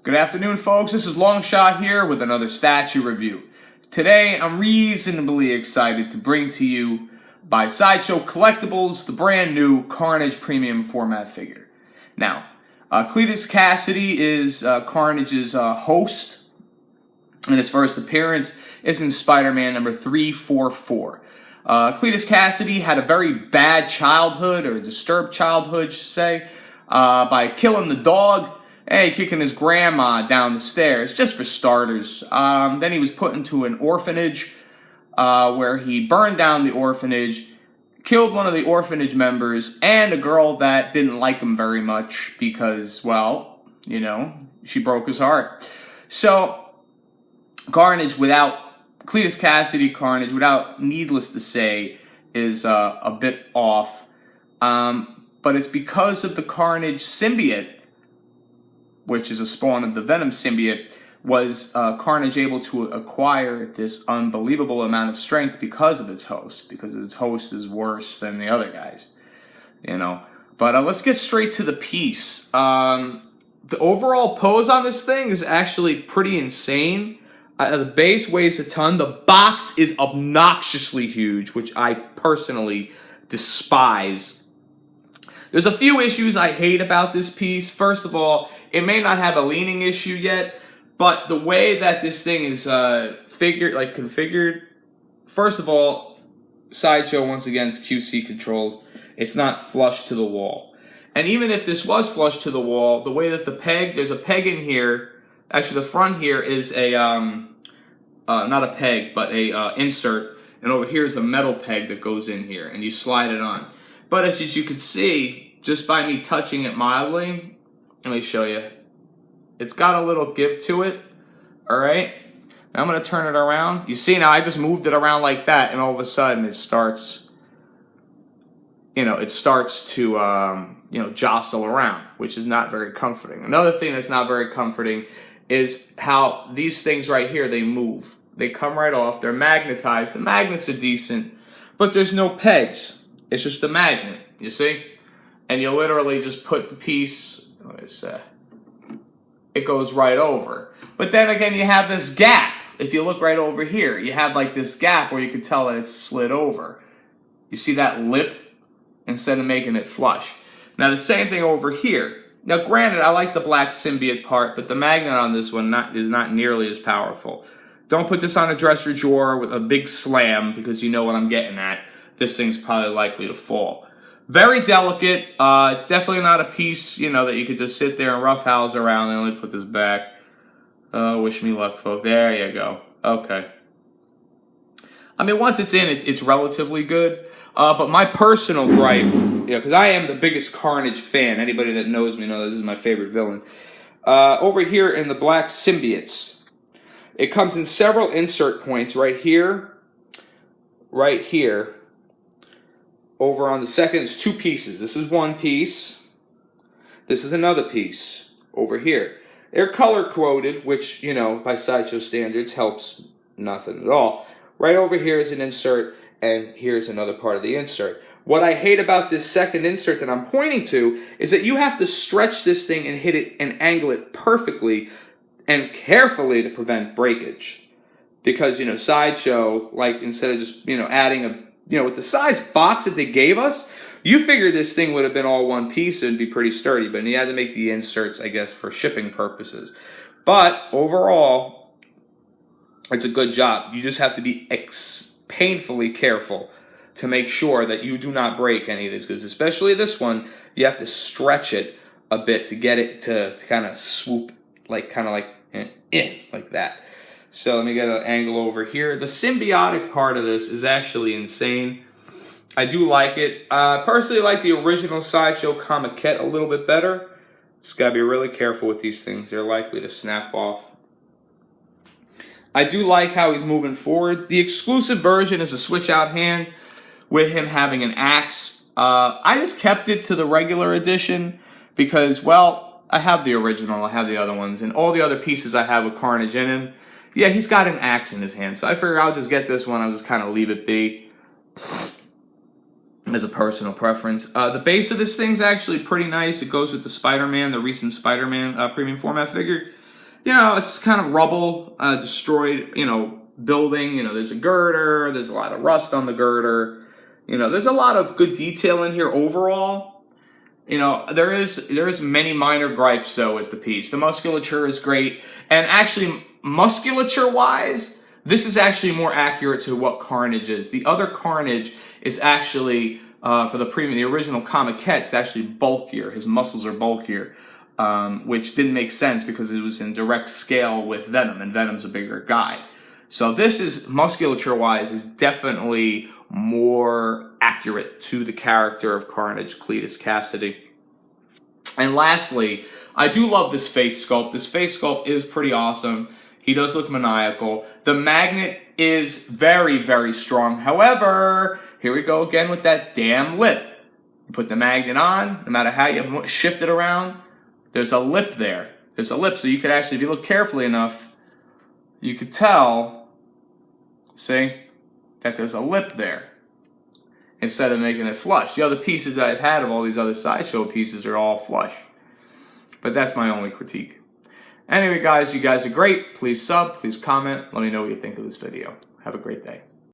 Good afternoon, folks. This is Longshot here with another statue review. Today, I'm reasonably excited to bring to you by Sideshow Collectibles the brand new Carnage premium format figure. Now, Cletus Cassidy is Carnage's host, and his first appearance is in Spider-Man number 344. Cletus Cassidy had a very bad childhood, or a disturbed childhood, should say, by killing the dog. Hey, kicking his grandma down the stairs, just for starters. Then he was put into an orphanage where he burned down the orphanage, killed one of the orphanage members, and a girl that didn't like him very much because, well, you know, she broke his heart. So, Carnage without, Cletus Cassidy Carnage, without needless to say, is a bit off. But it's because of the Carnage symbiote, which is a spawn of the Venom symbiote, was Carnage able to acquire this unbelievable amount of strength because of its host, because its host is worse than the other guys, you know. But let's get straight to the piece. The overall pose on this thing is actually pretty insane. The base weighs a ton. The box is obnoxiously huge, which I personally despise. There's a few issues I hate about this piece. First of all, it may not have a leaning issue yet, but the way that this thing is configured, first of all, Sideshow, once again, it's QC controls. It's not flush to the wall. And even if this was flush to the wall, the way that the peg, there's a peg in here, actually the front here is a, not a peg, but a insert, and over here is a metal peg that goes in here, and you slide it on. But as you can see, just by me touching it mildly, let me show you. It's got a little give to it, all right? Now I'm going to turn it around. You see now, I just moved it around like that, and all of a sudden it starts, you know, it starts to, you know, jostle around, which is not very comforting. Another thing that's not very comforting is how these things right here, they move. They come right off. They're magnetized. The magnets are decent, but there's no pegs. It's just a magnet, you see? And you literally just put the piece, what is that? It goes right over. But then again, you have this gap. If you look right over here, you have like this gap where you can tell that it's slid over. You see that lip instead of making it flush. Now the same thing over here. Now granted, I like the black symbiote part, but the magnet on this one is not nearly as powerful. Don't put this on a dresser drawer with a big slam, because you know what I'm getting at. This thing's probably likely to fall. Very delicate. It's definitely not a piece, you know, that you could just sit there and roughhouse around. And let me put this back. Wish me luck, folks. There you go. Okay. I mean, once it's in, it's relatively good. But my personal gripe, you know, because I am the biggest Carnage fan. Anybody that knows me knows this is my favorite villain. Over here in the black symbiotes, it comes in several insert points right here, over on the second, it's two pieces. This is one piece. This is another piece over here. They're color-coded, which, you know, by Sideshow standards helps nothing at all. Right over here is an insert, and here's another part of the insert. What I hate about this second insert that I'm pointing to is that you have to stretch this thing and hit it and angle it perfectly and carefully to prevent breakage. Because, you know, Sideshow, like, instead of just, you know, adding a, you know, with the size box that they gave us, you figured this thing would have been all one piece and be pretty sturdy, but you had to make the inserts, I guess, for shipping purposes. But overall, it's a good job. You just have to be painfully careful to make sure that you do not break any of this, because especially this one, you have to stretch it a bit to get it to kind of swoop, like like that. So let me get an angle over here. The symbiotic part of this is actually insane. I do like it. Personally, like the original Sideshow Comiquette a little bit better. Just gotta be really careful with these things. They're likely to snap off. I do like how he's moving forward. The exclusive version is a switch-out hand with him having an axe. I just kept it to the regular edition because, well, I have the original, I have the other ones, and all the other pieces I have with Carnage in him, yeah, he's got an axe in his hand. So I figured I'll just get this one. I'll just kind of leave it be as a personal preference. The base of this thing's actually pretty nice. It goes with the Spider-Man, the recent Spider-Man premium format figure. you know, it's kind of rubble, destroyed, you know, building. You know, there's a girder, there's a lot of rust on the girder. You know, there's a lot of good detail in here overall. You know, there is many minor gripes though with the piece. The musculature is great, and actually musculature-wise, this is actually more accurate to what Carnage is. The other Carnage is actually for the original Comiquette, it's actually bulkier. His muscles are bulkier, which didn't make sense because it was in direct scale with Venom, and Venom's a bigger guy. So this is, musculature-wise, is definitely more accurate to the character of Carnage, Cletus Cassidy. And lastly, I do love this face sculpt. This face sculpt is pretty awesome. He does look maniacal. The magnet is very, very strong. However, here we go again with that damn lip. You put the magnet on, no matter how you shift it around, there's a lip there. There's a lip, so you could actually, if you look carefully enough, you could tell, see, that there's a lip there instead of making it flush. The other pieces that I've had of all these other Sideshow pieces are all flush. But that's my only critique. Anyway, guys, you guys are great. Please sub, please comment. Let me know what you think of this video. Have a great day.